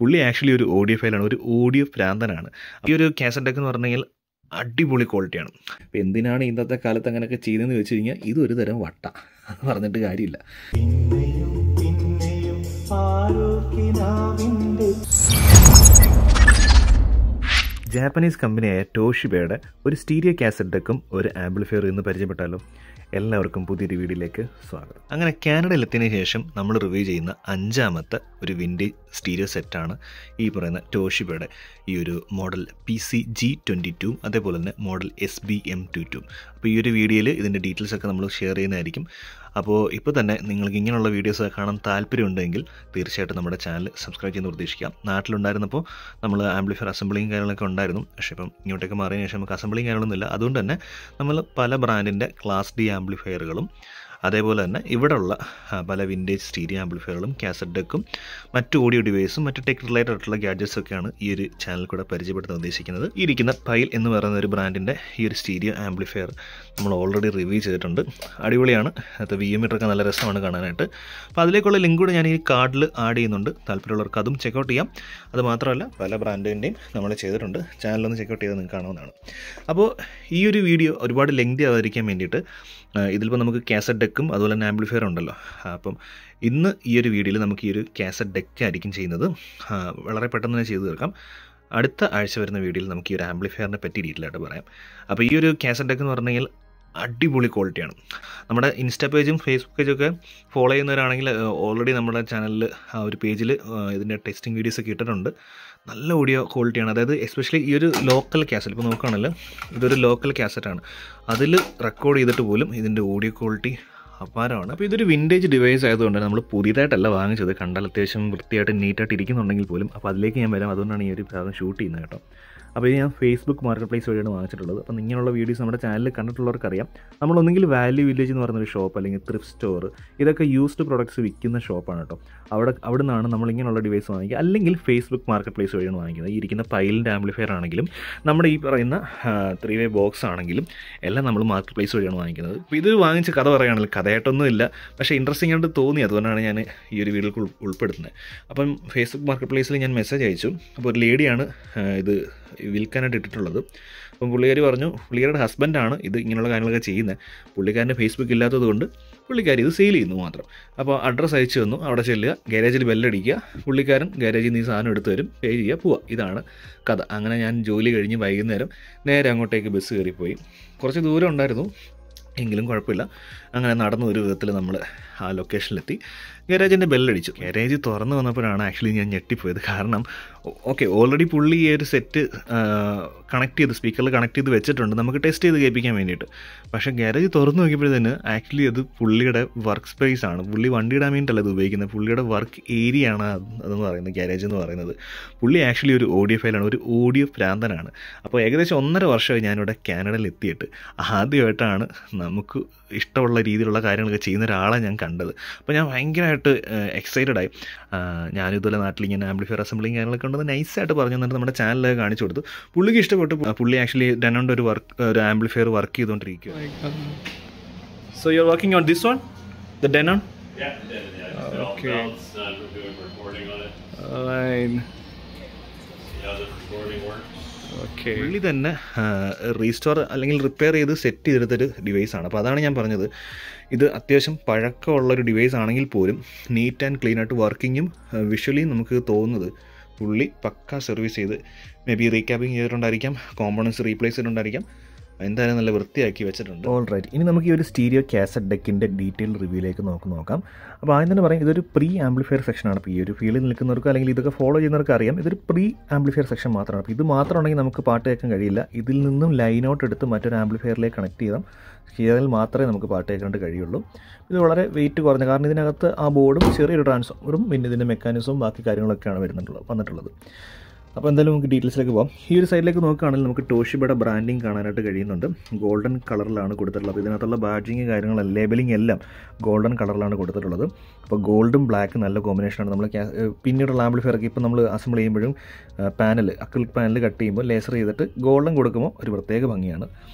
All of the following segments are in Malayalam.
പുള്ളി ആക്ച്വലി ഒരു ഓഡിയോ ഫയലാണ്, ഒരു ഓഡിയോ ഭ്രാന്തനാണ്. ഈ ഒരു കാസറ്റ് ഡെക്ക് എന്ന് പറഞ്ഞു കഴിഞ്ഞാൽ അടിപൊളി ക്വാളിറ്റിയാണ്. അപ്പോൾ എന്തിനാണ് ഇന്നത്തെ കാലത്ത് അങ്ങനെയൊക്കെ ചെയ്തതെന്ന് വെച്ച് കഴിഞ്ഞാൽ ഇതൊരു തരം വട്ട, പറഞ്ഞിട്ട് കാര്യമില്ല. ജാപ്പനീസ് കമ്പനിയായ ടോഷിബയുടെ ഒരു സ്റ്റീരിയോ കാസറ്റ് ഡെക്കും ഒരു ആംപ്ലിഫയർ എന്ന് പരിചയപ്പെട്ടാലോ? എല്ലാവർക്കും പുതിയൊരു വീഡിയോയിലേക്ക് സ്വാഗതം. അങ്ങനെ കാനഡയിലെത്തിയതിനു ശേഷം നമ്മൾ റിവ്യൂ ചെയ്യുന്ന 5ാമത്തെ ഒരു വിൻറ്റേജ് സ്റ്റീരിയോ സെറ്റാണ് ഈ പറയുന്ന ടോഷിബയുടെ ഈ ഒരു മോഡൽ PC-G22, അതേപോലെ തന്നെ മോഡൽ SBM22. അപ്പോൾ ഈ ഒരു വീഡിയോയിൽ ഇതിൻ്റെ ഡീറ്റെയിൽസൊക്കെ നമ്മൾ ഷെയർ ചെയ്യുന്നതായിരിക്കും. അപ്പോൾ ഇപ്പോൾ തന്നെ നിങ്ങൾക്ക് ഇങ്ങനെയുള്ള വീഡിയോസ് കാണാൻ താല്പര്യമുണ്ടെങ്കിൽ തീർച്ചയായിട്ടും നമ്മുടെ ചാനൽ സബ്സ്ക്രൈബ് ചെയ്യുന്ന പ്രതീക്ഷിക്കാം. നാട്ടിലുണ്ടായിരുന്നപ്പോൾ നമ്മൾ ആംപ്ലിഫയർ അസംബ്ലിങ് കാര്യങ്ങളൊക്കെ ഉണ്ടായിരുന്നു, പക്ഷേ ഇപ്പം ഇങ്ങോട്ടേക്ക് മാറിയതിനു ശേഷം നമുക്ക് അസംബ്ലിങ് കാര്യങ്ങളൊന്നുമില്ല. അതുകൊണ്ട് തന്നെ നമ്മൾ പല ബ്രാൻഡിൻ്റെ ക്ലാസ് D ആംപ്ലിഫയറുകളും അതേപോലെ തന്നെ ഇവിടെയുള്ള പല വിൻറ്റേജ് സ്റ്റീരിയോ ആംപ്ലിഫയറുകളും കാസറ്റ് ഡെക്കും മറ്റു ഓഡിയോ ഡിവൈസും മറ്റു ടെക് റിലേറ്റഡ് ആയിട്ടുള്ള ഗാഡ്ജറ്റ്സൊക്കെയാണ് ഈ ഒരു ചാനൽ കൂടെ പരിചയപ്പെടുത്താൻ ഉദ്ദേശിക്കുന്നത്. ഈ ഇരിക്കുന്ന പൈൽ എന്ന് പറയുന്ന ഒരു ബ്രാൻഡിൻ്റെ ഈ ഒരു സ്റ്റീരിയോ ആംപ്ലിഫയർ നമ്മൾ ഓൾറെഡി റിവ്യൂ ചെയ്തിട്ടുണ്ട്. അടിപൊളിയാണ്, അത് VMമീറ്ററൊക്കെ നല്ല രസമാണ് കാണാനായിട്ട്. അപ്പോൾ അതിലേക്കുള്ള ലിങ്ക് കൂടെ ഞാൻ ഈ കാർഡിൽ ആഡ് ചെയ്യുന്നുണ്ട്, താല്പര്യമുള്ളവർക്ക് അതും ചെക്കൗട്ട് ചെയ്യാം. അത് മാത്രമല്ല പല ബ്രാൻഡിൻ്റെയും നമ്മൾ ചെയ്തിട്ടുണ്ട്, ചാനലൊന്ന് ചെക്കൗട്ട് ചെയ്ത് നിങ്ങൾക്ക് കാണാവുന്നതാണ്. അപ്പോൾ ഈ ഒരു വീഡിയോ ഒരുപാട് ലെങ്തി ആവാതിരിക്കാൻ വേണ്ടിയിട്ട് ഇതിലിപ്പോൾ നമുക്ക് കാസറ്റ് ഡെക്കും അതുപോലെ തന്നെ ആംപ്ലിഫയർ ഉണ്ടല്ലോ. അപ്പം ഇന്ന് ഈ ഒരു വീഡിയോയിൽ നമുക്ക് ഈ ഒരു കാസറ്റ് ഡെക്ക് ആയിരിക്കും ചെയ്യുന്നത്. വളരെ പെട്ടെന്ന് തന്നെ ചെയ്തു തീർക്കാം. അടുത്ത ആഴ്ച വരുന്ന വീഡിയോയിൽ നമുക്ക് ഈ ഒരു ആംപ്ലിഫയറിനെ പറ്റി ഡീറ്റെയിലായിട്ട് പറയാം. അപ്പോൾ ഈ ഒരു കാസറ്റ് ഡെക്ക് എന്ന് പറഞ്ഞു കഴിഞ്ഞാൽ അടിപൊളി ക്വാളിറ്റിയാണ്. നമ്മുടെ ഇൻസ്റ്റാ പേജും ഫേസ്ബുക്ക് പേജൊക്കെ ഫോളോ ചെയ്യുന്നവരാണെങ്കിൽ ഓൾറെഡി നമ്മുടെ ചാനലിൽ ആ ഒരു പേജിൽ ഇതിൻ്റെ ടെസ്റ്റിംഗ് വീഡിയോസൊക്കെ ഇട്ടിട്ടുണ്ട്. നല്ല ഓഡിയോ ക്വാളിറ്റിയാണ്. അതായത് എസ്പെഷ്യലി ഈ ഒരു ലോക്കൽ കാസറ്റ് ഇപ്പോൾ നോക്കുകയാണെങ്കിൽ ഇതൊരു ലോക്കൽ കാസറ്റാണ്, അതിൽ റെക്കോർഡ് ചെയ്തിട്ട് പോലും ഇതിൻ്റെ ഓഡിയോ ക്വാളിറ്റി അപാരമാണ്. അപ്പോൾ ഇതൊരു വിൻറ്റേജ് ഡിവൈസ് ആയതുകൊണ്ട് നമ്മൾ പുതിയതായിട്ടല്ല വാങ്ങിച്ചത്, കണ്ടാൽ അത്യാവശ്യം വൃത്തിയായിട്ട് നീറ്റായിട്ട് ഇരിക്കുന്നുണ്ടെങ്കിൽ പോലും. അപ്പോൾ അതിലേക്ക് ഞാൻ വരാം, അതുകൊണ്ടാണ് ഈ ഒരു ഭാഗം ഷൂട്ട് ചെയ്യുന്നത് കേട്ടോ. അപ്പോൾ ഇത് ഞാൻ ഫേസ്ബുക്ക് മാർക്കറ്റ് പ്ലേസ് വഴിയാണ് വാങ്ങിച്ചിട്ടുള്ളത്. അപ്പോൾ ഇങ്ങനെയുള്ള വീഡിയോസ് നമ്മുടെ ചാനലിൽ കണ്ടിട്ടുള്ളവർക്കറിയാം. നമ്മളൊന്നെങ്കിൽ വാല്യൂ വില്ലേജ് എന്ന് പറയുന്നൊരു ഷോപ്പ് അല്ലെങ്കിൽ ത്രിഫ്റ്റ് സ്റ്റോർ, ഇതൊക്കെ യൂസ്ഡ് പ്രൊഡക്ട്സ് വിൽക്കുന്ന ഷോപ്പാണ് കേട്ടോ. അവിടെ നിന്നാണ് നമ്മൾ ഇങ്ങനെയുള്ള ഡിവൈസ് വാങ്ങിക്കുക. അല്ലെങ്കിൽ ഫേസ്ബുക്ക് മാർക്കറ്റ് പ്ലേസ് വഴിയാണ് വാങ്ങിക്കുന്നത്. ഈ ഇരിക്കുന്ന പൈലിൻ്റെ ആംപ്ലിഫയർ ആണെങ്കിലും നമ്മുടെ ഈ പറയുന്ന 3-way ബോക്സ് ആണെങ്കിലും എല്ലാം നമ്മൾ മാർക്കറ്റ് പ്ലേസ് വഴിയാണ് വാങ്ങിക്കുന്നത്. അപ്പോൾ ഇത് വാങ്ങിച്ച കഥ പറയുകയാണെങ്കിൽ കഥയായിട്ടൊന്നും ഇല്ല, പക്ഷേ ഇൻട്രസ്റ്റിംഗ് ആയിട്ട് തോന്നി, അതുകൊണ്ടാണ് ഞാൻ ഈ ഒരു വീഡിയോയിൽ ഉൾപ്പെടുത്തുന്നത്. അപ്പം ഫേസ്ബുക്ക് മാർക്കറ്റ് പ്ലേസിൽ ഞാൻ മെസ്സേജ് അയച്ചു. അപ്പോൾ ഒരു ലേഡിയാണ് ഇത് വിൽക്കാനായിട്ട് ഇട്ടിട്ടുള്ളത്. അപ്പം പുള്ളിക്കാരി പറഞ്ഞു പുള്ളിക്കാരുടെ ഹസ്ബൻഡാണ് ഇത് ഇങ്ങനെയുള്ള കാര്യങ്ങളൊക്കെ ചെയ്യുന്നത്. പുള്ളിക്കാരൻ്റെ ഫേസ്ബുക്ക് ഇല്ലാത്തത് കൊണ്ട് പുള്ളിക്കാരി ഇത് സെയിൽ ചെയ്യുന്നു മാത്രം. അപ്പോൾ അഡ്രസ്സ് അയച്ചു തന്നു, അവിടെ ചെല്ലുക, ഗാരേജിൽ ബെല്ലടിക്കുക, പുള്ളിക്കാരൻ ഗാരേജിൽ നിന്ന് ഈ സാധനം എടുത്ത് തരും, പേ ചെയ്യുക, പോവുക. ഇതാണ് കഥ. അങ്ങനെ ഞാൻ ജോലി കഴിഞ്ഞ് വൈകുന്നേരം നേരെ അങ്ങോട്ടേക്ക് ബസ് കയറിപ്പോയി. കുറച്ച് ദൂരം ഉണ്ടായിരുന്നു, എങ്കിലും കുഴപ്പമില്ല. അങ്ങനെ നടന്ന ഒരു വിധത്തിൽ നമ്മൾ ആ ലൊക്കേഷനിലെത്തി. ഗാരേജിൻ്റെ ബെല്ലടിച്ചു. ഗാരേജ് തുറന്ന് വന്നപ്പോഴാണ് ആക്ച്വലി ഞാൻ ഞെട്ടിപ്പോയത്. കാരണം ഓൾറെഡി പുള്ളി ഈ ഒരു സെറ്റ് കണക്ട് ചെയ്ത് സ്പീക്കറിൽ കണക്ട് ചെയ്ത് വെച്ചിട്ടുണ്ട് നമുക്ക് ടെസ്റ്റ് ചെയ്ത് കേൾപ്പിക്കാൻ വേണ്ടിയിട്ട്. പക്ഷേ ഗാരേജ് തുറന്ന് നോക്കിയപ്പോഴത്തേന് ആക്ച്വലി അത് പുള്ളിയുടെ വർക്ക് സ്പേസ് ആണ്. പുള്ളി വണ്ടി ഇടാൻ വേണ്ടിയിട്ടല്ല ഇത് ഉപയോഗിക്കുന്നത്, പുള്ളിയുടെ വർക്ക് ഏരിയ ആണ് അതെന്ന് പറയുന്നത്, ഗാരേജ് എന്ന് പറയുന്നത്. പുള്ളി ആക്ച്വലി ഒരു ഓഡിയോ ഫയലാണ്, ഒരു ഓഡിയോ ഭ്രാന്തനാണ്. അപ്പോൾ ഏകദേശം 1.5 വർഷമായി ഞാനിവിടെ കാനഡയിൽ എത്തിയിട്ട് ആദ്യമായിട്ടാണ് നമുക്ക് ഇഷ്ടമുള്ള രീതിയിലുള്ള കാര്യങ്ങളൊക്കെ ചെയ്യുന്ന ഒരാളെ ഞാൻ കണ്ടത്. അപ്പോൾ ഞാൻ ഭയങ്കരമായിട്ട് എക്സൈറ്റഡ് ആയി. ഞാനിതുപോലെ നാട്ടിലിങ്ങനെ ആംപ്ലിഫയർ അസംബ്ലിങ് കാര്യങ്ങളൊക്കെ ഉണ്ടെന്ന് നൈസായിട്ട് പറഞ്ഞു തന്നിട്ട് നമ്മുടെ ചാനലൊക്കെ കാണിച്ചു കൊടുത്തു. പുള്ളിക്ക് ഇഷ്ടപ്പെട്ടു. പുള്ളി ആക്ച്വലി ഡെനോൻ്റെ ഒരു ആംപ്ലിഫയർ വർക്ക് ചെയ്തുകൊണ്ടിരിക്കുക. So you are working on this one, the Denon? Okay. Okay. പുള്ളി തന്നെ റീസ്റ്റോർ അല്ലെങ്കിൽ റിപ്പയർ ചെയ്ത് സെറ്റ് ചെയ്തെടുത്തൊരു ഡിവൈസാണ്. അപ്പോൾ അതാണ് ഞാൻ പറഞ്ഞത്, ഇത് അത്യാവശ്യം പഴക്കമുള്ളൊരു ഡിവൈസ് ആണെങ്കിൽ പോലും നീറ്റ് ആൻഡ് ക്ലീൻ ആയിട്ട് വർക്കിങ്ങും വിഷ്വലി നമുക്ക് തോന്നുന്നത് പുള്ളി പക്ക സർവീസ് ചെയ്ത് മേ ബി റീക്യാപ്പിംഗ് ചെയ്തിട്ടുണ്ടായിരിക്കാം, കോമ്പോണൻസ് റീപ്ലേസ് ചെയ്തിട്ടുണ്ടായിരിക്കാം, എന്തായാലും നല്ല വൃത്തിയാക്കി വെച്ചിട്ടുണ്ട്. ഓൾ റൈറ്റ്, ഇനി നമുക്ക് ഈ ഒരു സ്റ്റീരിയോ കാസറ്റ് ഡെക്കിൻ്റെ ഡീറ്റെയിൽ റിവ്യൂയിലേക്ക് നോക്കാം. അപ്പോൾ ആദ്യം തന്നെ പറയും ഇതൊരു പ്രീ ആംപ്ലിഫയർ സെക്ഷനാണ്. അപ്പോൾ ഈ ഒരു ഫീൽഡിൽ നിൽക്കുന്നവർക്ക് അല്ലെങ്കിൽ ഇതൊക്കെ ഫോളോ ചെയ്യുന്നവർക്ക് അറിയാം ഇതൊരു പ്രീ ആംപ്ലിഫയർ സെക്ഷൻ മാത്രമാണ്. അപ്പോൾ ഇത് മാത്രമാണെങ്കിൽ നമുക്ക് പാട്ട് കേൾക്കാൻ കഴിയില്ല. ഇതിൽ നിന്നും ലൈൻ ഔട്ട് എടുത്ത് മറ്റൊരു ആംപ്ലിഫയറിലേക്ക് കണക്ട് ചെയ്താൽ മാത്രമേ നമുക്ക് പാട്ട് കേൾക്കാണ്ട് കഴിയുള്ളൂ. ഇത് വളരെ വെയിറ്റ് കുറഞ്ഞ, കാരണം ഇതിനകത്ത് ആ ബോർഡും ചെറിയൊരു ട്രാൻസ്ഫോമറും പിന്നെ ഇതിൻ്റെ മെക്കാനിസവും ബാക്കി കാര്യങ്ങളൊക്കെയാണ് വന്നിട്ടുള്ളത്. അപ്പോൾ എന്തായാലും നമുക്ക് ഡീറ്റെയിൽസിലേക്ക് പോകാം. ഈ ഒരു സൈഡിലേക്ക് നോക്കുകയാണെങ്കിൽ നമുക്ക് ടോഷിബയുടെ ബ്രാൻഡിങ് കാണാനായിട്ട് കഴിയുന്നുണ്ട്. ഗോൾഡൻ കളറിലാണ് കൊടുത്തിട്ടുള്ളത്. അപ്പോൾ ഇതിനകത്തുള്ള ബാഡ്ജിങ് കാര്യങ്ങളെല്ലാം ലേബലിംഗ് എല്ലാം ഗോൾഡൻ കളറിലാണ് കൊടുത്തിട്ടുള്ളത്. അപ്പോൾ ഗോൾഡും ബ്ലാക്കും നല്ല കോമ്പിനേഷനാണ്. നമ്മൾ പിന്നീടുള്ള ആംപ്ലിഫയറൊക്കെ ഇപ്പോൾ നമ്മൾ അസംബിൾ ചെയ്യുമ്പോഴും അക്രിലിക് പാനൽ കട്ട് ചെയ്യുമ്പോൾ ലേസർ ചെയ്തിട്ട് ഗോൾഡൻ കൊടുക്കുമ്പോൾ ഒരു പ്രത്യേക ഭംഗിയാണ്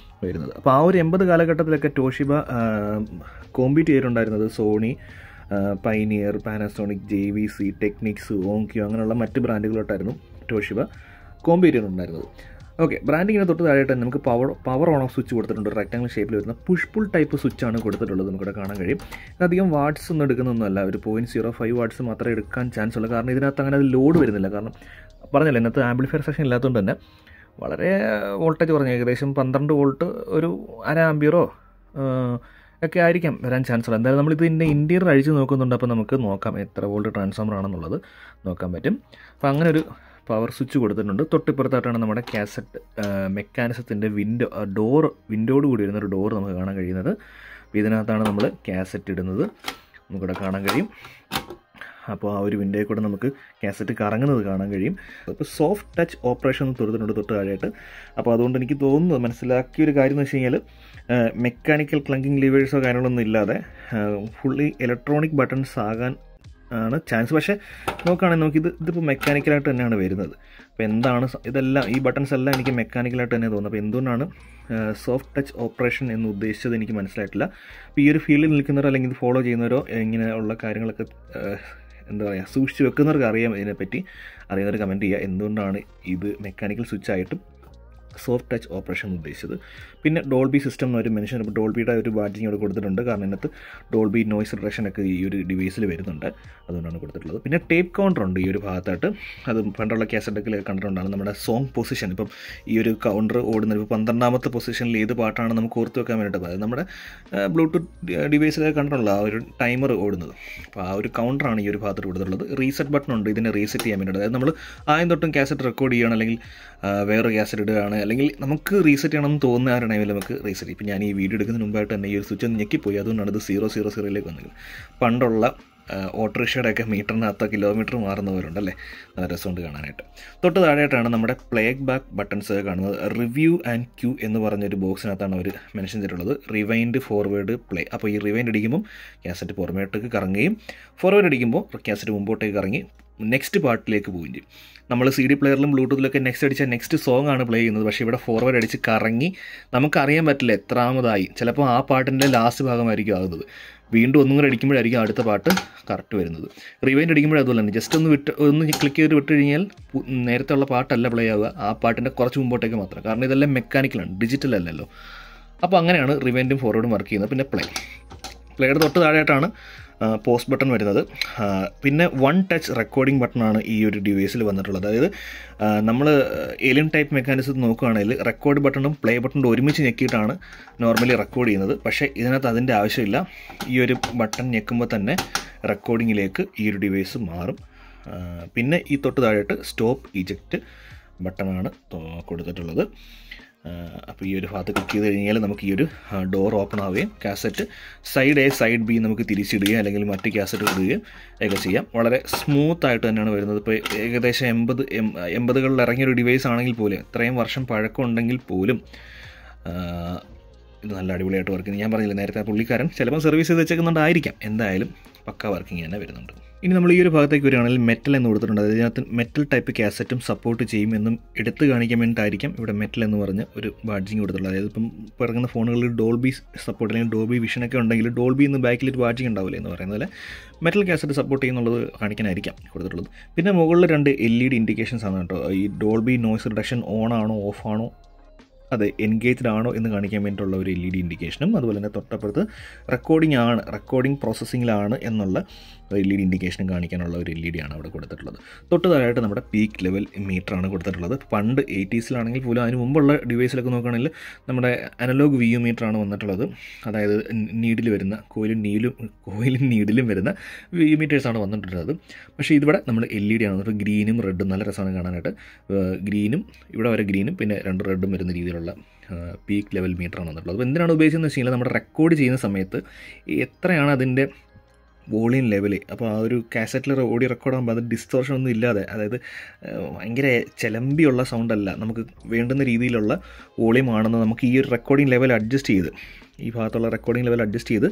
വരുന്നത്. അപ്പോൾ ആ ഒരു 80 കാലഘട്ടത്തിലൊക്കെ ടോഷിബ കോമ്പീറ്റ് ചെയ്തിട്ടുണ്ടായിരുന്നത് Sony, Pioneer, Panasonic, JVC, Technics, Onkyo അങ്ങനെയുള്ള മറ്റ് ബ്രാൻഡുകളോട്ടായിരുന്നു ടോഷിബ കോമ്പീറ്റ് ചെയ്യുന്നുണ്ടായിരുന്നത്. ഓക്കെ, ബ്രാൻഡിങ്ങിന് തൊട്ട് താഴെയായിട്ട് നമുക്ക് പവർ ഓൺ ഓഫ് സ്വിച്ച് കൊടുത്തിട്ടുണ്ട്. റെക്ടാങ്കിൾ ഷേപ്പിൽ വരുന്ന പുഷ് പുൾ ടൈപ്പ് സ്വിച്ചാണ് കൊടുത്തിട്ടുള്ളത്. നമുക്കിവിടെ കാണാൻ കഴിയും. അധികം വാട്ട്സ് ഒന്നും എടുക്കുന്നൊന്നുമല്ല, ഒരു 0.05 വാട്ട്സ് മാത്രമേ എടുക്കാൻ ചാൻസ് ഉള്ളൂ. കാരണം ഇതിനകത്ത് അങ്ങനെ അത് ലോഡ് വരുന്നില്ല. കാരണം പറഞ്ഞല്ലോ, ഇന്നത്തെ ആംപ്ലിഫയർ സെക്ഷൻ ഇല്ലാത്തതുകൊണ്ട് തന്നെ വളരെ വോൾട്ടേജ് കുറഞ്ഞ ഏകദേശം 12 വോൾട്ട്, ഒരു 1/2 ആംപിയറോ ഒക്കെ ആയിരിക്കാം വരാൻ ചാൻസ് ഉള്ളത്. എന്തായാലും നമ്മളിതിൻ്റെ ഇൻറ്റീരിയർ അഴിച്ച് നോക്കുന്നുണ്ട്. അപ്പോൾ നമുക്ക് നോക്കാം എത്ര വോൾട്ട് ട്രാൻസ്ഫോമർ ആണെന്നുള്ളത് നോക്കാൻ പറ്റും. അപ്പോൾ അങ്ങനെ ഒരു പവർ സ്വിച്ച് കൊടുത്തിട്ടുണ്ട്. തൊട്ടിപ്പുറത്തായിട്ടാണ് നമ്മുടെ കാസറ്റ് മെക്കാനിസത്തിൻ്റെ വിൻഡോയോട് കൂടി വരുന്നൊരു ഡോർ നമുക്ക് കാണാൻ കഴിയുന്നത്. അപ്പോൾ ഇതിനകത്താണ് നമ്മൾ കാസറ്റ് ഇടുന്നത്. നമുക്കിവിടെ കാണാൻ കഴിയും. അപ്പോൾ ആ ഒരു വിൻഡോയിൽ കൂടെ നമുക്ക് കാസറ്റ് കറങ്ങുന്നത് കാണാൻ കഴിയും. അപ്പോൾ സോഫ്റ്റ് ടച്ച് ഓപ്പറേഷൻ കൊടുത്തിട്ടുണ്ട് തൊട്ട് താഴെയായിട്ട്. അപ്പോൾ അതുകൊണ്ട് എനിക്ക് തോന്നുന്നത്, മനസ്സിലാക്കിയൊരു കാര്യം എന്ന് വെച്ച് കഴിഞ്ഞാൽ മെക്കാനിക്കൽ ക്ലങ്കിങ് ലിവേഴ്സോ കാര്യങ്ങളൊന്നും ഇല്ലാതെ ഫുള്ളി ഇലക്ട്രോണിക് ബട്ടൺസ് ആകാൻ ആണ് ചാൻസ്. പക്ഷേ നോക്കുകയാണെങ്കിൽ ഇതിപ്പോൾ മെക്കാനിക്കലായിട്ട് തന്നെയാണ് വരുന്നത്. അപ്പോൾ എന്താണ് ഇതെല്ലാം, ഈ ബട്ടൺസ് എല്ലാം എനിക്ക് മെക്കാനിക്കലായിട്ട് തന്നെ തോന്നുന്നത്. അപ്പോൾ എന്തുകൊണ്ടാണ് സോഫ്റ്റ് ടച്ച് ഓപ്പറേഷൻ എന്ന് ഉദ്ദേശിച്ചത് എനിക്ക് മനസ്സിലായിട്ടില്ല. അപ്പോൾ ഈ ഒരു ഫീൽഡിൽ നിൽക്കുന്നവരോ അല്ലെങ്കിൽ ഇത് ഫോളോ ചെയ്യുന്നവരോ ഇങ്ങനെയുള്ള കാര്യങ്ങളൊക്കെ എന്താ പറയുക സൂക്ഷിച്ച് വെക്കുന്നവർക്ക് അറിയാം, ഇതിനെപ്പറ്റി അറിയുന്നവർ കമൻറ്റ് ചെയ്യുക എന്തുകൊണ്ടാണ് ഇത് മെക്കാനിക്കൽ സ്വിച്ചായിട്ടും സോഫ്റ്റ് ടച്ച് ഓപ്പറേഷൻ ഉദ്ദേശിച്ചത്. പിന്നെ ഡോൾബി സിസ്റ്റം എന്നൊരു മെൻഷൻ, ഇപ്പോൾ ഡോൾബിയുടെ ഒരു ബാഡ്ജിങ് ഇവിടെ കൊടുത്തിട്ടുണ്ട്. കാരണം ഇതിനകത്ത് ഡോൾബി നോയ്സ് റിഡക്ഷൻ ഒക്കെ ഈ ഒരു ഡിവൈസിൽ വരുന്നുണ്ട്, അതുകൊണ്ടാണ് കൊടുത്തിട്ടുള്ളത്. പിന്നെ ടേപ്പ് കൗണ്ടർ ഉണ്ട് ഈ ഒരു ഭാഗത്തായിട്ട്. അത് പണ്ടുള്ള കാസറ്റൊക്കെ കണ്ടിട്ടുണ്ടാണ്. നമ്മുടെ സോങ് പൊസിഷൻ, ഇപ്പം ഈ ഒരു കൗണ്ടർ ഓടുന്നത് ഇപ്പോൾ 12ാമത്തെ പൊസിഷനിൽ ഏത് പാട്ടാണ് നമുക്ക് ഓർത്ത് വെക്കാൻ വേണ്ടിയിട്ട്, അതായത് നമ്മുടെ ബ്ലൂടൂത്ത് ഡിവൈസിലൊക്കെ കണ്ടിട്ടുള്ള ആ ഒരു ടൈമർ ഓടുന്നത്. അപ്പോൾ ആ ഒരു കൗണ്ടറാണ് ഈ ഒരു ഭാഗത്ത് കൊടുത്തിട്ടുള്ളത്. റീസെറ്റ് ബട്ടൺ ഉണ്ട് ഇതിനെ റീസെറ്റ് ചെയ്യാൻ വേണ്ടിയിട്ട്. അതായത് നമ്മൾ ആദ്യം തൊട്ടും കാസറ്റ് റെക്കോർഡ് ചെയ്യുകയാണ്, അല്ലെങ്കിൽ വേറെ കാസറ്റ് ഇടുകയാണ്, അല്ലെങ്കിൽ നമുക്ക് റീസെറ്റ് ചെയ്യണമെന്ന് തോന്നുന്ന ആ ഒരു ടൈമിൽ നമുക്ക് റീസെറ്റ് ചെയ്യും. ഇപ്പോൾ ഞാൻ ഈ വീഡിയോ എടുക്കുന്നതിന് മുമ്പായിട്ട് തന്നെ ഈ ഒരു സ്വിച്ച് ഒന്ന് ഞെക്കിപ്പോയി. അതുകൊണ്ടാണ് ഇത് 000 വന്നത്. പണ്ടുള്ള ഓട്ടോറിക്ഷയുടെയൊക്കെ മീറ്ററിനകത്ത് കിലോമീറ്റർ മാറുന്നവരുണ്ടല്ലേ, നല്ല രസമുണ്ട് കാണാനായിട്ട്. തൊട്ട് താഴെയായിട്ടാണ് നമ്മുടെ പ്ലേ ബാക്ക് ബട്ടൺസ് കാണുന്നത്. റിവ്യൂ ആൻഡ് ക്യൂ എന്ന് പറഞ്ഞൊരു ബോക്സിനകത്താണ് അവർ മെൻഷൻ ചെയ്തിട്ടുള്ളത്. Rewind, forward, play. അപ്പോൾ ഈ റിവൈൻഡ് അടിക്കുമ്പോൾ കാസറ്റ് പുറമേട്ടേക്ക് കറങ്ങുകയും ഫോർവേഡ് അടിക്കുമ്പോൾ കാസറ്റ് മുമ്പോട്ടേക്ക് കറങ്ങി നെക്സ്റ്റ് പാർട്ടിലേക്ക് പോവുകയും ചെയ്യും. നമ്മൾ CD പ്ലെയറിലും ബ്ലൂടൂത്തിലൊക്കെ നെക്സ്റ്റ് അടിച്ചാൽ നെക്സ്റ്റ് സോങ് ആണ് പ്ലേ ചെയ്യുന്നത്. പക്ഷേ ഇവിടെ ഫോർവേഡ് അടിച്ച് കറങ്ങി നമുക്കറിയാൻ പറ്റില്ല എത്രാമതായി. ചിലപ്പോൾ ആ പാട്ടിൻ്റെ ലാസ്റ്റ് ഭാഗമായിരിക്കും ആകുന്നത്. വീണ്ടും ഒന്നും കൂടെ അടിക്കുമ്പോഴായിരിക്കും അടുത്ത പാട്ട് കറക്റ്റ് വരുന്നത്. റിവൈൻഡ് അടിക്കുമ്പോഴതുപോലെ തന്നെ ജസ്റ്റ് ഒന്ന് ക്ലിക്ക് ചെയ്ത് വിട്ട് കഴിഞ്ഞാൽ നേരത്തെ ഉള്ള പാട്ടല്ല പ്ലേ ആവുക, ആ പാട്ടിൻ്റെ കുറച്ച് മുമ്പോട്ടേക്ക് മാത്രം. കാരണം ഇതെല്ലാം മെക്കാനിക്കലാണ്, ഡിജിറ്റൽ അല്ലല്ലോ. അപ്പോൾ അങ്ങനെയാണ് റിവൈൻഡും ഫോർവേഡും വർക്ക് ചെയ്യുന്നത്. പിന്നെ പ്ലേയുടെ തൊട്ട് താഴെയായിട്ടാണ് പോസ്റ്റ് ബട്ടൺ വരുന്നത്. പിന്നെ 1 ടച്ച് റെക്കോർഡിംഗ് ബട്ടണാണ് ഈ ഒരു ഡിവൈസിൽ വന്നിട്ടുള്ളത്. അതായത് നമ്മൾ ഏലിയൻ ടൈപ്പ് മെക്കാനിസം നോക്കുകയാണെങ്കിൽ റെക്കോർഡ് ബട്ടണും പ്ലേ ബട്ടണും ഒരുമിച്ച് ഞെക്കിയിട്ടാണ് നോർമലി റെക്കോർഡ് ചെയ്യുന്നത്. പക്ഷേ ഇതിനകത്ത് അതിൻ്റെ ആവശ്യമില്ല. ഈ ഒരു ബട്ടൺ ഞെക്കുമ്പോൾ തന്നെ റെക്കോർഡിങ്ങിലേക്ക് ഈ ഒരു ഡിവൈസ് മാറും. പിന്നെ ഈ തൊട്ട് താഴെയായിട്ട് സ്റ്റോപ്പ് ഇജക്റ്റ് ബട്ടണാണ് കൊടുത്തിട്ടുള്ളത്. അപ്പോൾ ഈ ഒരു ഭാഗത്ത് ക്ലിക്ക് ചെയ്ത് കഴിഞ്ഞാൽ നമുക്ക് ഈ ഒരു ഡോർ ഓപ്പൺ ആവുകയും cassette side A side B നമുക്ക് തിരിച്ചിടുകയും അല്ലെങ്കിൽ മറ്റ് കാസറ്റ് ഇടുകയും ഒക്കെ ചെയ്യാം. വളരെ സ്മൂത്തായിട്ട് തന്നെയാണ് വരുന്നത്. ഇപ്പോൾ ഏകദേശം 80കളിൽ ഇറങ്ങിയൊരു ഡിവൈസ് ആണെങ്കിൽ പോലും, ഇത്രയും വർഷം പഴക്കം ഉണ്ടെങ്കിൽ പോലും ഇത് നല്ല അടിപൊളിയായിട്ട് വർക്ക് ചെയ്യുന്നു. ഞാൻ പറഞ്ഞില്ല നേരത്തെ പുള്ളിക്കാരൻ ചിലപ്പോൾ സർവീസ് ചെയ്ത് വെച്ചേക്കുന്നുണ്ടായിരിക്കാം. എന്തായാലും പക്ക വർക്കിംഗ് തന്നെ വരുന്നുണ്ട്. ഇനി നമ്മൾ ഈ ഒരു ഭാഗത്തേക്ക് വരികയാണെങ്കിൽ മെറ്റൽ എന്ന് കൊടുത്തിട്ടുണ്ട്. അതായത് ഇതിനകത്ത് മെറ്റൽ ടൈപ്പ് കാസറ്റും സപ്പോർട്ട് ചെയ്യുമെന്നും എടുത്ത് കാണിക്കാൻ വേണ്ടിയിട്ടായിരിക്കാം ഇവിടെ മെറ്റൽ എന്ന് പറഞ്ഞ് ഒരു ബാഡ്ജിങ് കൊടുത്തിട്ടുള്ളത്. അതായത് ഇപ്പം ഇറങ്ങുന്ന ഫോണുകളിൽ ഡോൾബി സപ്പോർട്ട് അല്ലെങ്കിൽ ഡോൾബി വിഷനൊക്കെ ഉണ്ടെങ്കിൽ ഡോൾബി എന്ന് ബാക്കിൽ ഒരു ബാഡ്ജിങ് ഉണ്ടാവില്ല എന്ന് പറയുന്നത് പോലെ മെറ്റൽ കാസറ്റ് സപ്പോർട്ട് ചെയ്യുന്നുള്ളത് കാണിക്കാനായിരിക്കാം കൊടുത്തിട്ടുള്ളത്. പിന്നെ മുകളിൽ 2 LED ഇൻഡിക്കേഷൻസ് ആണ് കേട്ടോ. ഈ ഡോൾബി നോയ്സ് റിഡക്ഷൻ ഓൺ ആണോ ഓഫ് ആണോ, അത് എൻഗേജ്ഡ് ആണോ എന്ന് കാണിക്കാൻ വേണ്ടിയിട്ടുള്ള ഒരു LED ഇൻഡിക്കേഷനും, അതുപോലെ തന്നെ തൊട്ടപ്പുറത്ത് റെക്കോർഡിംഗ് പ്രോസസ്സിങ്ങിലാണ് എന്നുള്ള LED ഇൻഡിക്കേഷനും കാണിക്കാനുള്ള ഒരു LED ആണ് അവിടെ കൊടുത്തിട്ടുള്ളത്. തൊട്ട് താഴെയായിട്ട് നമ്മുടെ പീക്ക് ലെവൽ മീറ്ററാണ് കൊടുത്തിട്ടുള്ളത്. പണ്ട് 80s പോലും അതിന് മുമ്പുള്ള ഡിവൈസിലൊക്കെ നോക്കുകയാണെങ്കിൽ നമ്മുടെ അനലോഗ് VU മീറ്ററാണ് വന്നിട്ടുള്ളത്. അതായത് നീഡിൽ വരുന്ന കോയിലും നീഡിലും വരുന്ന VU മീറ്റേഴ്സാണ് വന്നിട്ടുള്ളത്. പക്ഷേ ഇതിവിടെ നമ്മൾ LED ആണ് വന്നിട്ട് ഗ്രീനും റെഡും നല്ല രസമാണ് കാണാനായിട്ട്. ഗ്രീനും ഇവിടെ വരെ ഗ്രീനും പിന്നെ 2 റെഡും വരുന്ന രീതിയിലുള്ള പീക്ക് ലെവൽ മീറ്ററാണ് വന്നിട്ടുള്ളത്. അപ്പോൾ എന്തിനാണ് ഉപയോഗിച്ചതെന്ന് വെച്ച് കഴിഞ്ഞാൽ നമ്മുടെ റെക്കോർഡ് ചെയ്യുന്ന സമയത്ത് എത്രയാണ് അതിൻ്റെ വോളിയം ലെവൽ. അപ്പോൾ ആ ഒരു കാസറ്റിൽ ഓഡിയോ റെക്കോർഡ് ആകുമ്പോൾ അത് ഡിസ്റ്റോർഷൻ ഒന്നും ഇല്ലാതെ, അതായത് ഭയങ്കര ചിലമ്പിയുള്ള സൗണ്ടല്ല, നമുക്ക് വേണ്ടുന്ന രീതിയിലുള്ള വോളിയം ആണെന്ന് നമുക്ക് ഈ ഒരു റെക്കോർഡിംഗ് ലെവൽ അഡ്ജസ്റ്റ് ചെയ്ത്, ഈ ഭാഗത്തുള്ള റെക്കോർഡിംഗ് ലെവൽ അഡ്ജസ്റ്റ് ചെയ്ത്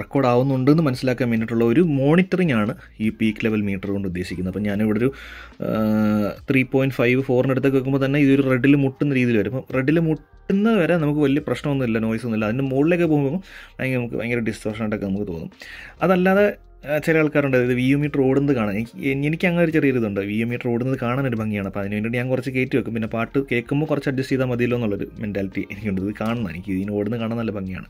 റെക്കോർഡ് ആവുന്നുണ്ടെന്ന് മനസ്സിലാക്കാൻ വേണ്ടിയിട്ടുള്ള ഒരു മോണിറ്ററിംഗ് ആണ് ഈ പീക്ക് ലെവൽ മീറ്റർ കൊണ്ട് ഉദ്ദേശിക്കുന്നത്. അപ്പോൾ ഞാനിവിടെ ഒരു 3.5-4 അടുത്തൊക്കെ വെക്കുമ്പോൾ തന്നെ ഇതൊരു റെഡിൽ മുട്ടുന്ന രീതിയിൽ വരും. അപ്പം റെഡിൽ കിട്ടുന്നത് വരെ നമുക്ക് വലിയ പ്രശ്നമൊന്നുമില്ല, നോയ്സ് ഒന്നുമില്ല. അതിൻ്റെ മുകളിലേക്ക് പോകുമ്പോൾ നമുക്ക് ഭയങ്കര ഡിസ്റ്റോർഷനായിട്ടൊക്കെ നമുക്ക് തോന്നും. അതല്ലാതെ ചില ആൾക്കാരുണ്ട്, അതായത് വി യു മീറ്റർ ഓടുന്നത് കാണാൻ, എനിക്ക് അങ്ങനെ ഒരു ചെറിയ ഇതുണ്ട്. വി യു മീറ്റർ ഓടുന്നത് കാണാനൊരു ഭംഗിയാണ്. അപ്പോൾ അതിന് വേണ്ടി ഞാൻ കുറച്ച് കയറ്റി വെക്കും. പിന്നെ പാട്ട് കേൾക്കുമ്പോൾ കുറച്ച് അഡ്ജസ്റ്റ് ചെയ്താൽ മതിയല്ലോ എന്നുള്ളൊരു മെൻറ്റാലിറ്റി എനിക്കുണ്ട്. ഇത് കാണുന്നത്, എനിക്ക് ഇതിന് ഓടുന്നത് കാണാൻ നല്ല ഭംഗിയാണ്.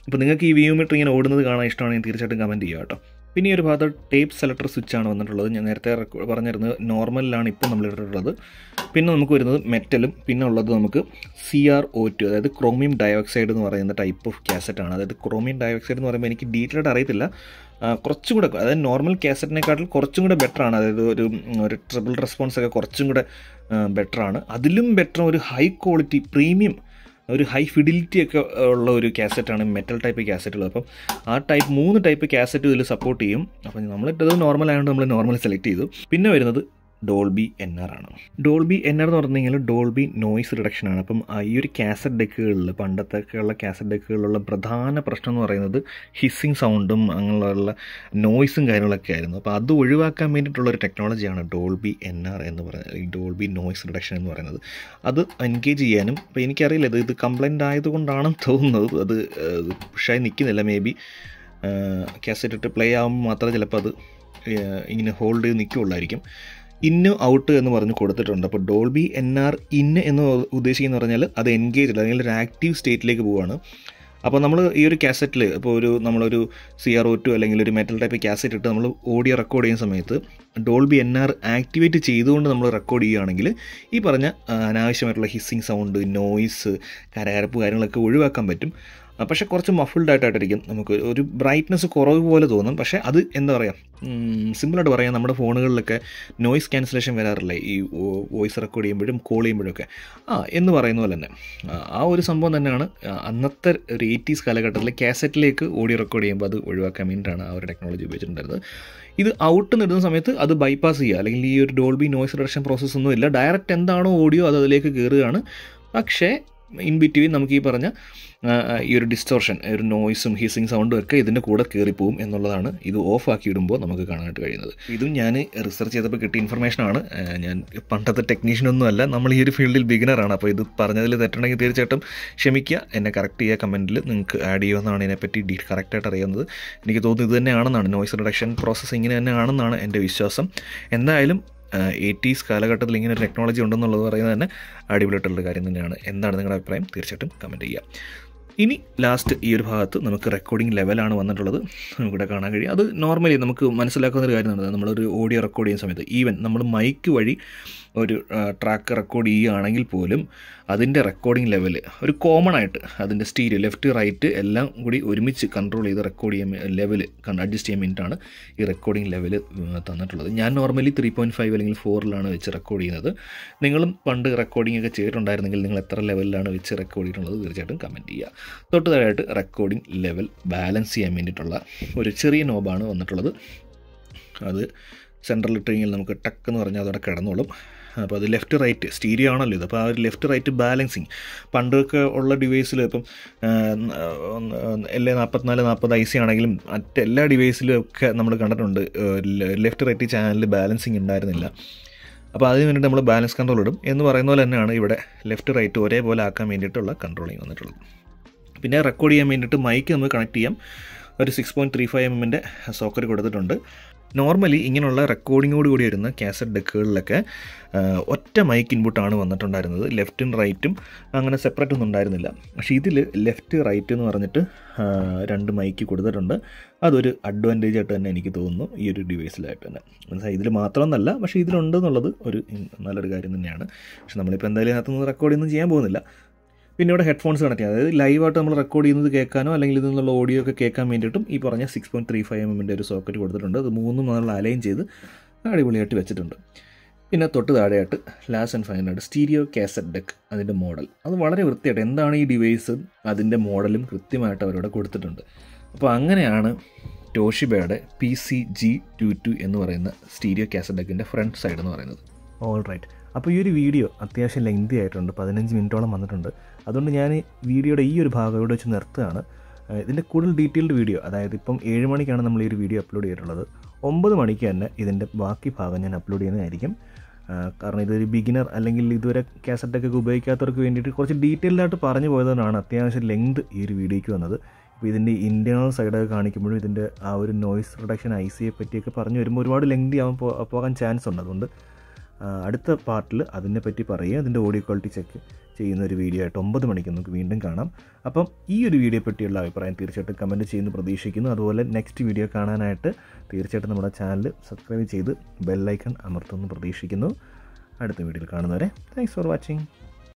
അപ്പോൾ നിങ്ങൾക്ക് ഈ വി യു മീറ്റർ ഇങ്ങനെ ഓടുന്നത് കാണാൻ ഇഷ്ടമാണെങ്കിൽ തീർച്ചയായിട്ടും കമൻറ്റ് ചെയ്യുക കേട്ടോ. പിന്നെ ഈ ഒരു ഭാഗത്ത് ടേപ്പ് സെലക്ടർ സ്വിച്ചാണ് വന്നിട്ടുള്ളത്. ഞാൻ നേരത്തെ പറഞ്ഞിരുന്നത് നോർമലിലാണ് ഇപ്പോൾ നമ്മൾ ഇട്ടിട്ടുള്ളത്. പിന്നെ നമുക്ക് വരുന്നത് മെറ്റലും, പിന്നെ ഉള്ളത് നമുക്ക് CrO2, അതായത് ക്രോമിയം ഡയോക്സൈഡ് എന്ന് പറയുന്ന ടൈപ്പ് ഓഫ് കാസറ്റാണ്. അതായത് ക്രോമിയം ഡയോക്സൈഡ് എന്ന് പറയുമ്പോൾ എനിക്ക് ഡീറ്റെയിൽഡ് അറിയത്തില്ല, കുറച്ചും കൂടെ, അതായത് നോർമൽ കാസറ്റിനെക്കാട്ടിൽ കുറച്ചും കൂടെ ബെറ്ററാണ്. അതായത് ഒരു ട്രിപ്പിൾ റെസ്പോൺസ് ഒക്കെ കുറച്ചും കൂടെ ബെറ്ററാണ്. അതിലും ബെറ്റർ ഒരു ഹൈ ക്വാളിറ്റി പ്രീമിയം, ഒരു ഹൈ ഫിഡിലിറ്റി ഒക്കെ ഉള്ള ഒരു കാസറ്റാണ് മെറ്റൽ ടൈപ്പ് കാസറ്റുകൾ. അപ്പം ആ 3 ടൈപ്പ് കാസറ്റ് ഇതിൽ സപ്പോർട്ട് ചെയ്യും. അപ്പം നമ്മളിട്ടത് നോർമൽ ആയതുകൊണ്ട് നമ്മൾ നോർമൽ സെലക്ട് ചെയ്തു. പിന്നെ വരുന്നത് ഡോൾബി NR ആണ്. ഡോൾബി NR എന്ന് പറഞ്ഞു കഴിഞ്ഞാൽ ഡോൾബി നോയ്സ് റിഡക്ഷൻ ആണ്. അപ്പം ഈ ഒരു കാസറ്റ് ഡെക്കുകളിൽ, പണ്ടത്തെയൊക്കെയുള്ള കാസറ്റ് ഡെക്കുകളിലുള്ള പ്രധാന പ്രശ്നം എന്ന് പറയുന്നത് ഹിസ്സിങ് സൗണ്ടും അങ്ങനെയുള്ള നോയ്സും കാര്യങ്ങളൊക്കെ ആയിരുന്നു. അപ്പോൾ അത് ഒഴിവാക്കാൻ വേണ്ടിയിട്ടുള്ളൊരു ടെക്നോളജിയാണ് ഡോൾബി NR എന്ന് പറയുന്നത്, ഈ ഡോൾബി നോയ്സ് റിഡക്ഷൻ എന്ന് പറയുന്നത്. അത് എൻഗേജ് ചെയ്യാനും, ഇപ്പോൾ എനിക്കറിയില്ല ഇത് കംപ്ലൈൻ്റ് ആയതുകൊണ്ടാണെന്ന് തോന്നുന്നത്, അത് പുഷായി നിൽക്കുന്നില്ല. മേ ബി കാസറ്റ് ഇട്ട് പ്ലേ ആകുമ്പോൾ മാത്രമേ ചിലപ്പോൾ അത് ഇങ്ങനെ ഹോൾഡ് ചെയ്ത് നിൽക്കുകയുള്ളായിരിക്കും. ഇന്ന് ഔട്ട് എന്ന് പറഞ്ഞ് കൊടുത്തിട്ടുണ്ട്. അപ്പോൾ ഡോൾബി NR ഇന്ന് എന്ന് ഉദ്ദേശിക്കുന്നത് പറഞ്ഞാൽ അത് എൻഗേജ് അല്ല, അല്ലെങ്കിൽ ഒരു ആക്റ്റീവ് സ്റ്റേറ്റിലേക്ക് പോവുകയാണ്. അപ്പോൾ നമ്മൾ ഈ ഒരു കാസറ്റിൽ ഇപ്പോൾ നമ്മളൊരു CrO2 അല്ലെങ്കിൽ ഒരു മെറ്റൽ ടൈപ്പ് കാസറ്റ് ഇട്ട് നമ്മൾ ഓഡിയോ റെക്കോർഡ് ചെയ്യുന്ന സമയത്ത് ഡോൾബി NR ആക്ടിവേറ്റ് ചെയ്തുകൊണ്ട് നമ്മൾ റെക്കോർഡ് ചെയ്യുകയാണെങ്കിൽ ഈ പറഞ്ഞ അനാവശ്യമായിട്ടുള്ള ഹിസ്സിങ് സൗണ്ട്, നോയ്സ്, കരകരപ്പ് കാര്യങ്ങളൊക്കെ ഒഴിവാക്കാൻ പറ്റും. പക്ഷേ കുറച്ച് മഫിൾഡ് ആയിട്ടായിരിക്കും, നമുക്ക് ഒരു ബ്രൈറ്റ്നസ് കുറവ് പോലെ തോന്നും. പക്ഷേ അത് എന്താ പറയുക, സിമ്പിളായിട്ട് പറയാം, നമ്മുടെ ഫോണുകളിലൊക്കെ നോയ്സ് ക്യാൻസലേഷൻ വരാറില്ലേ ഈ വോയിസ് റെക്കോർഡ് ചെയ്യുമ്പോഴും കോൾ ചെയ്യുമ്പോഴൊക്കെ, എന്ന് പറയുന്ന പോലെ തന്നെ ആ ഒരു സംഭവം തന്നെയാണ് അന്നത്തെ ഒരു 80s കാലഘട്ടത്തിൽ കാസറ്റിലേക്ക് ഓഡിയോ റെക്കോർഡ് ചെയ്യുമ്പോൾ അത് ഒഴിവാക്കാൻ വേണ്ടിയിട്ടാണ് ആ ഒരു ടെക്നോളജി ഉപയോഗിച്ചിട്ടുണ്ടായിരുന്നത്. ഇത് ഔട്ട് നിടുന്ന സമയത്ത് അത് ബൈപ്പാസ് ചെയ്യുക, അല്ലെങ്കിൽ ഈ ഒരു ഡോൾബി നോയ്സ് റിഡക്ഷൻ പ്രോസസ്സ് ഒന്നുമില്ല, ഡയറക്റ്റ് എന്താണോ ഓഡിയോ അത് അതിലേക്ക് കയറുകയാണ്. പക്ഷേ ഇൻ ബിറ്റ്വീൻ നമുക്ക് ഈ പറഞ്ഞ ഈ ഒരു ഡിസ്റ്റോർഷൻ, ഒരു നോയ്സും ഹിസ്സിങ് സൗണ്ടും ഒക്കെ ഇതിൻ്റെ കൂടെ കയറിപ്പോവും എന്നുള്ളതാണ് ഇത് ഓഫ് ആക്കി ഇടുമ്പോൾ നമുക്ക് കാണാനായിട്ട് കഴിയുന്നത്. ഇതും ഞാൻ റിസർച്ച് ചെയ്തപ്പോൾ കിട്ടിയ ഇൻഫർമേഷനാണ്. ഞാൻ പണ്ടത്തെ ടെക്നീഷ്യനൊന്നും അല്ല, നമ്മൾ ഈ ഒരു ഫീൽഡിൽ ബിഗിനറാണ്. അപ്പോൾ ഇത് പറഞ്ഞതിൽ തെറ്റുണ്ടെങ്കിൽ തീർച്ചയായിട്ടും ക്ഷമിക്കുക, എന്നെ കറക്റ്റ് ചെയ്യുക, കമൻറ്റിൽ നിങ്ങൾക്ക് ആഡ് ചെയ്യുമെന്നാണ് ഇതിനെപ്പറ്റി കറക്റ്റായിട്ട് അറിയുന്നത്. എനിക്ക് തോന്നുന്നു ഇത് തന്നെയാണെന്നാണ്, നോയ്സ് റിഡക്ഷൻ പ്രോസസ്സ് ഇങ്ങനെ തന്നെയാണെന്നാണ് എൻ്റെ വിശ്വാസം. എന്തായാലും 80s കാലഘട്ടത്തിൽ ഇങ്ങനെ ഒരു ടെക്നോളജി ഉണ്ടെന്നുള്ളത് പറയുന്നത് തന്നെ അടിപൊളിയായിട്ടുള്ളൊരു കാര്യം തന്നെയാണ്. എന്താണ് നിങ്ങളുടെ അഭിപ്രായം? തീർച്ചയായിട്ടും കമൻറ്റ് ചെയ്യുക. ഇനി ലാസ്റ്റ് ഈ ഒരു ഭാഗത്ത് നമുക്ക് റെക്കോർഡിംഗ് ലെവലാണ് വന്നിട്ടുള്ളത്, നമുക്കിവിടെ കാണാൻ കഴിയും. അത് നോർമലി നമുക്ക് മനസ്സിലാക്കുന്ന ഒരു കാര്യമാണ്. നമ്മളൊരു ഓഡിയോ റെക്കോർഡ് ചെയ്യുന്ന സമയത്ത് ഈവൻ നമ്മൾ മൈക്ക് വഴി ഒരു ട്രാക്ക് റെക്കോർഡ് ചെയ്യുകയാണെങ്കിൽ പോലും അതിൻ്റെ റെക്കോർഡിംഗ് ലെവൽ ഒരു കോമൺ ആയിട്ട് അതിൻ്റെ സ്റ്റീരിയോ ലെഫ്റ്റ് റൈറ്റ് എല്ലാം കൂടി ഒരുമിച്ച് കൺട്രോൾ ചെയ്ത് റെക്കോർഡ് ചെയ്യാൻ ലെവൽ അഡ്ജസ്റ്റ് ചെയ്യാൻ വേണ്ടിയിട്ടാണ് ഈ റെക്കോർഡിംഗ് ലെവൽ തന്നിട്ടുള്ളത്. ഞാൻ നോർമലി 3.5 അല്ലെങ്കിൽ 4 വെച്ച് റെക്കോർഡ് ചെയ്യുന്നത്. നിങ്ങളും പണ്ട് റെക്കോർഡിംഗ് ഒക്കെ ചെയ്തിട്ടുണ്ടായിരുന്നെങ്കിൽ നിങ്ങൾ എത്ര ലെവലിലാണ് വെച്ച് റെക്കോർഡ് ചെയ്തിട്ടുള്ളത് തീർച്ചയായിട്ടും കമൻറ്റ് ചെയ്യുക. തൊട്ട് താഴെയായിട്ട് റെക്കോർഡിംഗ് ലെവൽ ബാലൻസ് ചെയ്യാൻ വേണ്ടിയിട്ടുള്ള ഒരു ചെറിയ നോബാണ് വന്നിട്ടുള്ളത്. അത് സെൻട്രൽ ഇട്ടെങ്കിൽ നമുക്ക് ടക്ക് എന്ന് പറഞ്ഞാൽ അതവിടെ കിടന്നോളും. അപ്പോൾ അത് ലെഫ്റ്റ് റൈറ്റ് സ്റ്റീരിയോ ആണല്ലോ ഇത്, അപ്പോൾ ആ ഒരു ലെഫ്റ്റ് റൈറ്റ് ബാലൻസിങ് പണ്ടൊക്കെ ഉള്ള ഡിവൈസിൽ ഇപ്പം LA4440 IC ആണെങ്കിലും മറ്റെല്ലാ ഡിവൈസിലും ഒക്കെ നമ്മൾ കണ്ടിട്ടുണ്ട് ലെഫ്റ്റ് റൈറ്റ് ചാനലിൽ ബാലൻസിങ് ഉണ്ടായിരുന്നില്ല. അപ്പോൾ അതിന് വേണ്ടിയിട്ട് നമ്മൾ ബാലൻസ് കൺട്രോൾ ഇടും എന്ന് പറയുന്ന പോലെ തന്നെയാണ് ഇവിടെ ലെഫ്റ്റ് റൈറ്റ് ഒരേപോലെ ആക്കാൻ വേണ്ടിയിട്ടുള്ള കൺട്രോളിങ് വന്നിട്ടുള്ളത്. പിന്നെ റെക്കോർഡ് ചെയ്യാൻ വേണ്ടിയിട്ട് മൈക്ക് നമുക്ക് കണക്ട് ചെയ്യാം. ഒരു 6.35 mm സോക്കറ്റ് കൊടുത്തിട്ടുണ്ട്. നോർമലി ഇങ്ങനെയുള്ള റെക്കോർഡിങ്ങോട് കൂടി വരുന്ന കാസറ്റ് ഡെക്കുകളിലൊക്കെ ഒറ്റ മൈക്ക് ഇൻപുട്ടാണ് വന്നിട്ടുണ്ടായിരുന്നത്, ലെഫ്റ്റും റൈറ്റും അങ്ങനെ സെപ്പറേറ്റ് ഒന്നും ഉണ്ടായിരുന്നില്ല. പക്ഷേ ഇതിൽ ലെഫ്റ്റ് റൈറ്റ് എന്ന് പറഞ്ഞിട്ട് 2 മൈക്ക് കൊടുത്തിട്ടുണ്ട്. അതൊരു അഡ്വാൻറ്റേജ് ആയിട്ട് തന്നെ എനിക്ക് തോന്നുന്നു ഈ ഒരു ഡിവൈസിലായിട്ട് തന്നെ. മനസ്സിലായി, ഇതിൽ മാത്രമൊന്നല്ല, പക്ഷേ ഇതിലുണ്ടെന്നുള്ളത് ഒരു നല്ലൊരു കാര്യം തന്നെയാണ്. പക്ഷെ നമ്മളിപ്പോൾ എന്തായാലും ഇതിനകത്തുനിന്ന് റെക്കോർഡൊന്നും ചെയ്യാൻ പോകുന്നില്ല. പിന്നെ ഇവിടെ ഹെഡ്ഫോൺസ് കണക്ട് ചെയ്യാം, അതായത് ലൈവായിട്ട് നമ്മൾ റെക്കോർഡ് ചെയ്യുന്നത് കേൾക്കാനോ അല്ലെങ്കിൽ ഇതിൽ നിന്നുള്ള ഓഡിയോ ഒക്കെ കേൾക്കാൻ വേണ്ടിയിട്ടും ഈ പറഞ്ഞ 6.35 mm ഒരു സോക്കറ്റ് കൊടുത്തിട്ടുണ്ട്. അത് 3 നമ്മൾ അലൈൻ ചെയ്ത് അടിപൊളിയായിട്ട് വെച്ചിട്ടുണ്ട്. പിന്നെ തൊട്ട് താഴെയായിട്ട് ലാസ്റ്റ് ആൻഡ് ഫൈനലായിട്ട് സ്റ്റീരിയോ കാസറ്റ് ഡെക്ക്, അതിൻ്റെ മോഡൽ അത് വളരെ വൃത്തിയായിട്ട് എന്താണ് ഈ ഡിവൈസ് അതിൻ്റെ മോഡലും കൃത്യമായിട്ട് അവരവിടെ കൊടുത്തിട്ടുണ്ട്. അപ്പോൾ അങ്ങനെയാണ് ടോഷിബയുടെ PCG22 എന്ന് പറയുന്ന സ്റ്റീരിയോ കാസറ്റ് ഡെക്കിൻ്റെ ഫ്രണ്ട് സൈഡ് എന്ന് പറയുന്നത്. ഓൾ റൈറ്റ്, അപ്പോൾ ഈ ഒരു വീഡിയോ അത്യാവശ്യം ലെങ്തി ആയിട്ടുണ്ട്, 15 മിനിറ്റോളം വന്നിട്ടുണ്ട്. അതുകൊണ്ട് ഞാൻ വീഡിയോയുടെ ഈ ഒരു ഭാഗം ഇവിടെ വെച്ച് നിർത്തുകയാണ്. ഇതിൻ്റെ കൂടുതൽ ഡീറ്റെയിൽഡ് വീഡിയോ, അതായത് ഇപ്പം 7 മണിക്കാണ് നമ്മൾ ഈ ഒരു വീഡിയോ അപ്ലോഡ് ചെയ്തിട്ടുള്ളത്, 9 മണിക്ക് തന്നെ ഇതിൻ്റെ ബാക്കി ഭാഗം ഞാൻ അപ്ലോഡ് ചെയ്യുന്നതായിരിക്കും. കാരണം ഇതൊരു ബിഗിനർ അല്ലെങ്കിൽ ഇതുവരെ കാസറ്റൊക്കെ ഉപയോഗിക്കാത്തവർക്ക് വേണ്ടിയിട്ട് കുറച്ച് ഡീറ്റെയിൽഡായിട്ട് പറഞ്ഞു പോയതുകൊണ്ടാണ് അത്യാവശ്യം ലെങ്ത് ഈ ഒരു വീഡിയോയ്ക്ക് വന്നത്. ഇപ്പോൾ ഇതിൻ്റെ ഇൻറ്റേർണൽ സൈഡൊക്കെ കാണിക്കുമ്പോഴും ഇതിൻ്റെ ആ ഒരു നോയ്സ് റിഡക്ഷൻ IC പറ്റിയൊക്കെ പറഞ്ഞു വരുമ്പോൾ ഒരുപാട് ലെങ്തി പോകാൻ ചാൻസ് ഉണ്ട്. അതുകൊണ്ട് അടുത്ത പാർട്ടിൽ അതിനെപ്പറ്റി പറയുക, അതിൻ്റെ ഓഡിയോ ക്വാളിറ്റി ചെക്ക് ചെയ്യുന്ന ഒരു വീഡിയോ ആയിട്ട് 9 മണിക്ക് നമുക്ക് വീണ്ടും കാണാം. അപ്പം ഈ ഒരു വീഡിയോ പറ്റിയുള്ള അഭിപ്രായം തീർച്ചയായിട്ടും കമൻറ്റ് ചെയ്യുന്നു പ്രതീക്ഷിക്കുന്നു. അതുപോലെ നെക്സ്റ്റ് വീഡിയോ കാണാനായിട്ട് തീർച്ചയായിട്ടും നമ്മുടെ ചാനൽ സബ്സ്ക്രൈബ് ചെയ്ത് ബെല്ലൈക്കൺ അമർത്തുമെന്ന് പ്രതീക്ഷിക്കുന്നു. അടുത്ത വീഡിയോയിൽ കാണുന്നവരെ താങ്ക്സ് ഫോർ വാച്ചിങ്.